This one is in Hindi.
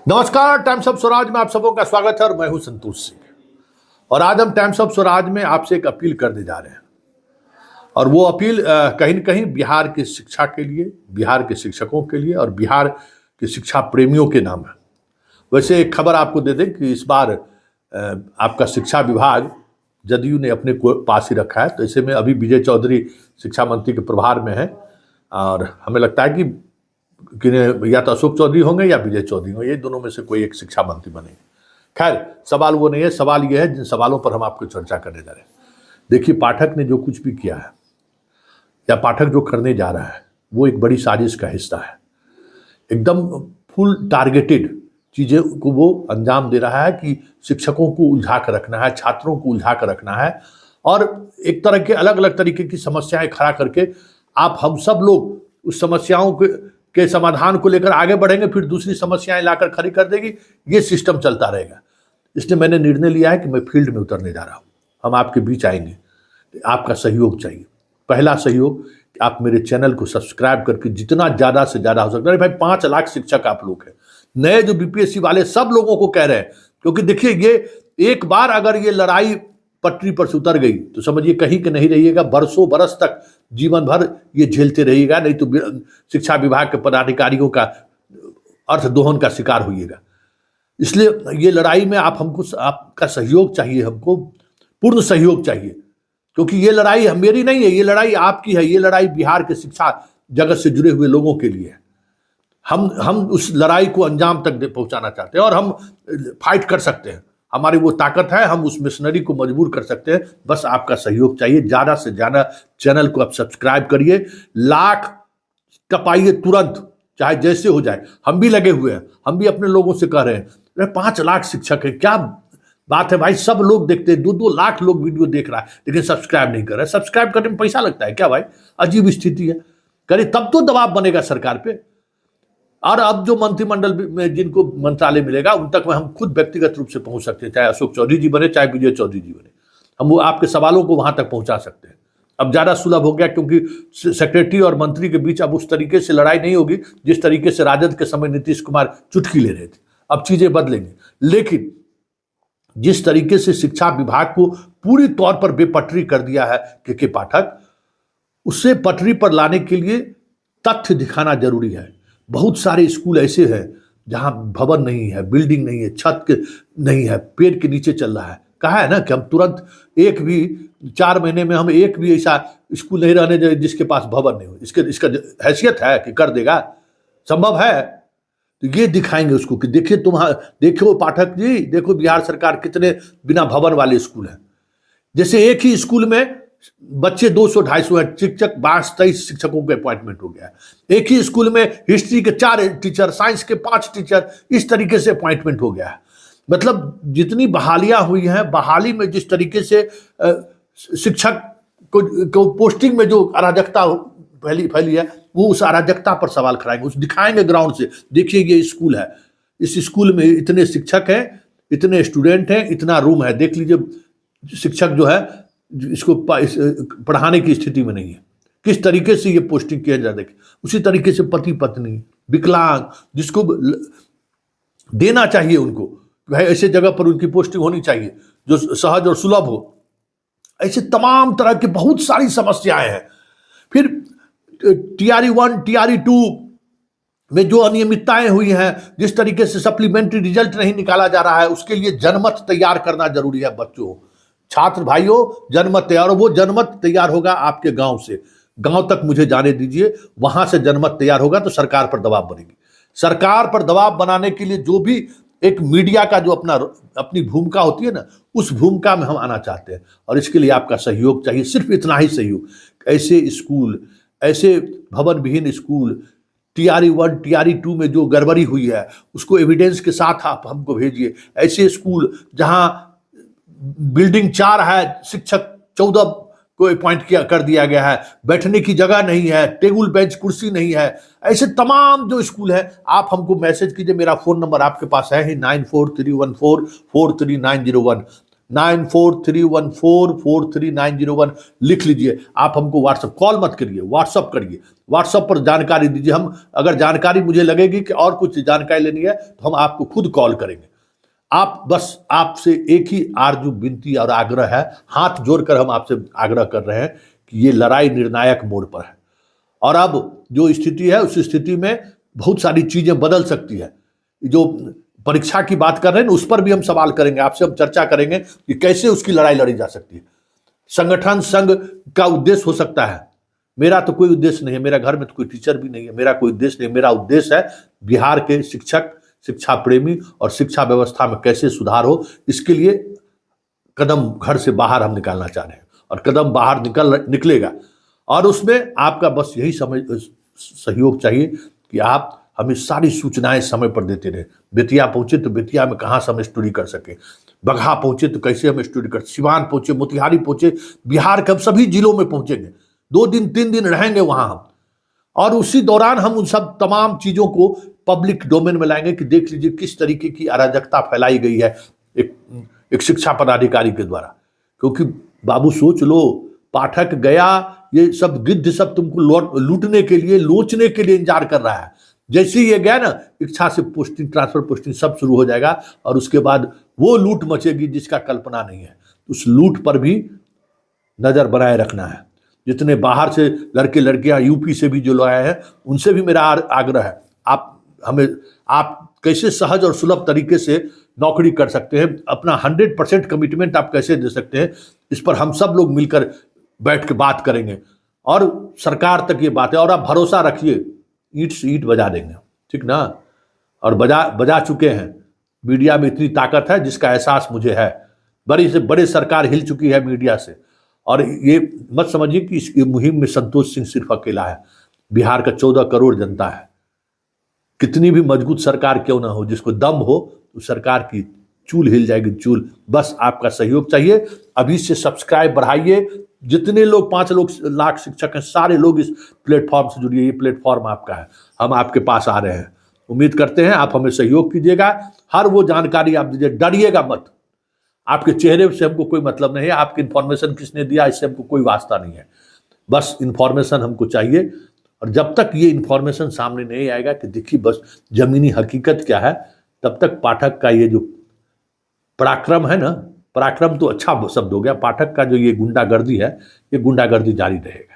नमस्कार, टाइम्स ऑफ स्वराज में आप सबों का स्वागत है और मैं हूं संतोष सिंह। और आज हम टाइम्स ऑफ स्वराज में आपसे एक अपील करने जा रहे हैं और वो अपील कहीं न कहीं बिहार की शिक्षा के लिए, बिहार के शिक्षकों के लिए और बिहार के शिक्षा प्रेमियों के नाम है। वैसे एक खबर आपको दे दें कि इस बार आपका शिक्षा विभाग जदयू ने अपने को पास ही रखा है, तो ऐसे में अभी विजय चौधरी शिक्षा मंत्री के प्रभार में है और हमें लगता है कि या तो अशोक चौधरी होंगे या विजय चौधरी होंगे, ये दोनों में से कोई एक शिक्षा मंत्री बनेंगे। खैर, सवाल वो नहीं है, सवाल ये है जिन सवालों पर हम आपको चर्चा करने जा रहे हैं। देखिए, पाठक ने जो कुछ भी किया है या पाठक जो करने जा रहा है वो एक बड़ी साजिश का हिस्सा है। एकदम फुल टारगेटेड चीज़ें को वो अंजाम दे रहा है कि शिक्षकों को उलझा कर रखना है, छात्रों को उलझा कर रखना है और एक तरह के अलग अलग तरीके की समस्याएं खड़ा करके हम सब लोग उस समस्याओं के समाधान को लेकर आगे बढ़ेंगे, फिर दूसरी समस्याएं लाकर खड़ी कर देगी। ये सिस्टम चलता रहेगा। इसलिए मैंने निर्णय लिया है कि मैं फील्ड में उतरने जा रहा हूँ। हम आपके बीच आएंगे, आपका सहयोग चाहिए। पहला सहयोग, आप मेरे चैनल को सब्सक्राइब करके जितना ज़्यादा से ज़्यादा हो सकता है। भाई 5 लाख शिक्षक आप लोग हैं, नए जो बीपीएससी वाले सब लोगों को कह रहे हैं, क्योंकि देखिए ये एक बार अगर ये लड़ाई पटरी पर से उतर गई तो समझिए कहीं के नहीं रहिएगा, बरसों बरस तक जीवन भर ये झेलते रहिएगा, नहीं तो शिक्षा विभाग के पदाधिकारियों का अर्थदोहन का शिकार होइएगा। इसलिए ये लड़ाई में आपका सहयोग चाहिए, हमको पूर्ण सहयोग चाहिए, क्योंकि ये लड़ाई मेरी नहीं है, ये लड़ाई आपकी है। ये लड़ाई बिहार के शिक्षा जगत से जुड़े हुए लोगों के लिए है। हम उस लड़ाई को अंजाम तक पहुंचाना चाहते हैं और हम फाइट कर सकते हैं। हमारी वो ताकत है, हम उस मिशनरी को मजबूर कर सकते हैं। बस आपका सहयोग चाहिए। ज़्यादा से ज़्यादा चैनल को आप सब्सक्राइब करिए, लाख टपाइए तुरंत, चाहे जैसे हो जाए। हम भी लगे हुए हैं, हम भी अपने लोगों से कह रहे हैं 5 लाख शिक्षक है, क्या बात है भाई। सब लोग देखते हैं, 2-2 लाख लोग वीडियो देख रहा है, लेकिन सब्सक्राइब नहीं कर रहे। सब्सक्राइब करने में पैसा लगता है क्या भाई? अजीब स्थिति है। करिए, तब तो दबाव बनेगा सरकार पे। और अब जो मंत्रिमंडल में जिनको मंत्रालय मिलेगा उन तक में हम खुद व्यक्तिगत रूप से पहुंच सकते हैं, चाहे अशोक चौधरी जी बने, चाहे विजय चौधरी जी बने। हम वो आपके सवालों को वहां तक पहुंचा सकते हैं। अब ज़्यादा सुलभ हो गया, क्योंकि सेक्रेटरी और मंत्री के बीच अब उस तरीके से लड़ाई नहीं होगी जिस तरीके से राजद के समय नीतीश कुमार चुटकी ले रहे थे। अब चीज़ें बदलेंगी, लेकिन जिस तरीके से शिक्षा विभाग को पूरी तौर पर बेपटरी कर दिया है के पाठक, उससे पटरी पर लाने के लिए तथ्य दिखाना जरूरी है। बहुत सारे स्कूल ऐसे हैं जहां भवन नहीं है, बिल्डिंग नहीं है, छत के नहीं है, पेड़ के नीचे चल रहा है। कहा है ना कि हम तुरंत 4 महीने में हम एक भी ऐसा स्कूल नहीं रहने दे जिसके पास भवन नहीं हो। इसका हैसियत है कि कर देगा? संभव है? तो ये दिखाएंगे उसको कि देखिए देखो पाठक जी, देखो बिहार सरकार कितने बिना भवन वाले स्कूल हैं। जैसे एक ही स्कूल में बच्चे 200-250 है, शिक्षक 22-23 शिक्षकों के अपॉइंटमेंट हो गया है। एक ही स्कूल में हिस्ट्री के 4 टीचर, साइंस के 5 टीचर, इस तरीके से अपॉइंटमेंट हो गया है। मतलब जितनी बहालियां हुई हैं, बहाली में जिस तरीके से शिक्षक को पोस्टिंग में जो अराजकता फैली है, वो उस अराजकता पर सवाल खड़ाएंगे, उस दिखाएंगे ग्राउंड से। देखिए ये स्कूल है, इस स्कूल में इतने शिक्षक हैं, इतने स्टूडेंट हैं, इतना रूम है। देख लीजिए शिक्षक जो है इसको पढ़ाने की स्थिति में नहीं है, किस तरीके से ये पोस्टिंग किया जाए। देखिए उसी तरीके से पति पत्नी, विकलांग, जिसको देना चाहिए उनको, भाई ऐसे जगह पर उनकी पोस्टिंग होनी चाहिए जो सहज और सुलभ हो। ऐसे तमाम तरह की बहुत सारी समस्याएं हैं। फिर TRE 1, TRE 2 में जो अनियमितताएं हुई हैं, जिस तरीके से सप्लीमेंट्री रिजल्ट नहीं निकाला जा रहा है, उसके लिए जनमत तैयार करना जरूरी है। बच्चों, छात्र भाइयों, जनमत तैयार हो। वो जनमत तैयार होगा आपके गांव से, गांव तक मुझे जाने दीजिए, वहां से जनमत तैयार होगा तो सरकार पर दबाव बनेगी। सरकार पर दबाव बनाने के लिए जो भी एक मीडिया का जो अपनी भूमिका होती है ना, उस भूमिका में हम आना चाहते हैं और इसके लिए आपका सहयोग चाहिए, सिर्फ इतना ही सहयोग। ऐसे स्कूल, ऐसे भवन विहीन स्कूल, TRE 1, TRE 2 में जो गड़बड़ी हुई है उसको एविडेंस के साथ आप हमको भेजिए। ऐसे स्कूल जहां बिल्डिंग 4 है, शिक्षक 14 को अपॉइंट कर दिया गया है, बैठने की जगह नहीं है, टेबल बेंच कुर्सी नहीं है, ऐसे तमाम जो स्कूल है, आप हमको मैसेज कीजिए। मेरा फोन नंबर आपके पास है ही 9431443901। 9431443901 लिख लीजिए। आप हमको व्हाट्सअप कॉल मत करिए, व्हाट्सअप करिए, व्हाट्सअप पर जानकारी दीजिए। हम अगर जानकारी मुझे लगेगी कि और कुछ जानकारी लेनी है तो हम आपको खुद कॉल करेंगे। आप बस आपसे एक ही आरजू विनती और आग्रह है, हाथ जोड़कर हम आपसे आग्रह कर रहे हैं कि ये लड़ाई निर्णायक मोड़ पर है और अब जो स्थिति है उस स्थिति में बहुत सारी चीजें बदल सकती है। जो परीक्षा की बात कर रहे हैं ना, उस पर भी हम सवाल करेंगे, आपसे हम चर्चा करेंगे कि कैसे उसकी लड़ाई लड़ी जा सकती है। संगठन संघ का उद्देश्य हो सकता है, मेरा तो कोई उद्देश्य नहीं है, मेरा घर में तो कोई टीचर भी नहीं है, मेरा कोई उद्देश्य नहीं है। मेरा उद्देश्य है बिहार के शिक्षक, शिक्षा प्रेमी और शिक्षा व्यवस्था में कैसे सुधार हो, इसके लिए कदम घर से बाहर हम निकालना चाह रहे हैं और कदम बाहर निकलेगा। और उसमें आपका बस यही सहयोग चाहिए कि आप हमें सारी सूचनाएं समय पर देते रहे। बेतिया पहुंचे तो बेतिया में कहाँ से हम स्टडी कर सके, बगहा पहुंचे तो कैसे हम स्टडी कर, सिवान पहुंचे, मोतिहारी पहुंचे, बिहार के हम सभी जिलों में पहुंचेंगे, 2 दिन 3 दिन रहेंगे वहां हम, और उसी दौरान हम उन सब तमाम चीजों को पब्लिक डोमेन में लाएंगे कि देख लीजिए किस तरीके की अराजकता फैलाई गई है एक शिक्षा पदाधिकारी के द्वारा। क्योंकि बाबू सोच लो, पाठक गया, ये सब गिद्ध सब तुमको लूटने के लिए, लोचने के लिए इंतजार कर रहा है। जैसे ही ये गया ना, इच्छा से पोस्टिंग, ट्रांसफर पोस्टिंग सब शुरू हो जाएगा और उसके बाद वो लूट मचेगी जिसका कल्पना नहीं है। उस लूट पर भी नजर बनाए रखना है। जितने बाहर से लड़के लड़कियां, यूपी से भी जो लोग आए हैं, उनसे भी मेरा आग्रह है, आप कैसे सहज और सुलभ तरीके से नौकरी कर सकते हैं, अपना 100% कमिटमेंट आप कैसे दे सकते हैं, इस पर हम सब लोग मिलकर बैठ के बात करेंगे और सरकार तक ये बात है। और आप भरोसा रखिए, ईंट से ईंट बजा देंगे, ठीक ना, और बजा चुके हैं। मीडिया में इतनी ताकत है जिसका एहसास मुझे है, बड़ी से बड़ी सरकार हिल चुकी है मीडिया से। और ये मत समझिए कि इस मुहिम में संतोष सिंह सिर्फ अकेला है, बिहार का 14 करोड़ जनता है। कितनी भी मजबूत सरकार क्यों ना हो, जिसको दम हो, तो सरकार की चूल हिल जाएगी, चूल। बस आपका सहयोग चाहिए। अभी से सब्सक्राइब बढ़ाइए, जितने लोग 5 लाख शिक्षक हैं, सारे लोग इस प्लेटफॉर्म से जुड़िए। ये प्लेटफॉर्म आपका है, हम आपके पास आ रहे हैं। उम्मीद करते हैं आप हमें सहयोग कीजिएगा, हर वो जानकारी आप दीजिए, डरिएगा मत। आपके चेहरे से हमको कोई मतलब नहीं है, आपकी इंफॉर्मेशन किसने दिया इससे हमको कोई वास्ता नहीं है, बस इंफॉर्मेशन हमको चाहिए। और जब तक ये इंफॉर्मेशन सामने नहीं आएगा कि देखिए बस जमीनी हकीकत क्या है, तब तक पाठक का ये जो पराक्रम है ना, पराक्रम तो अच्छा शब्द हो गया, पाठक का जो ये गुंडागर्दी है, ये गुंडागर्दी जारी रहेगा।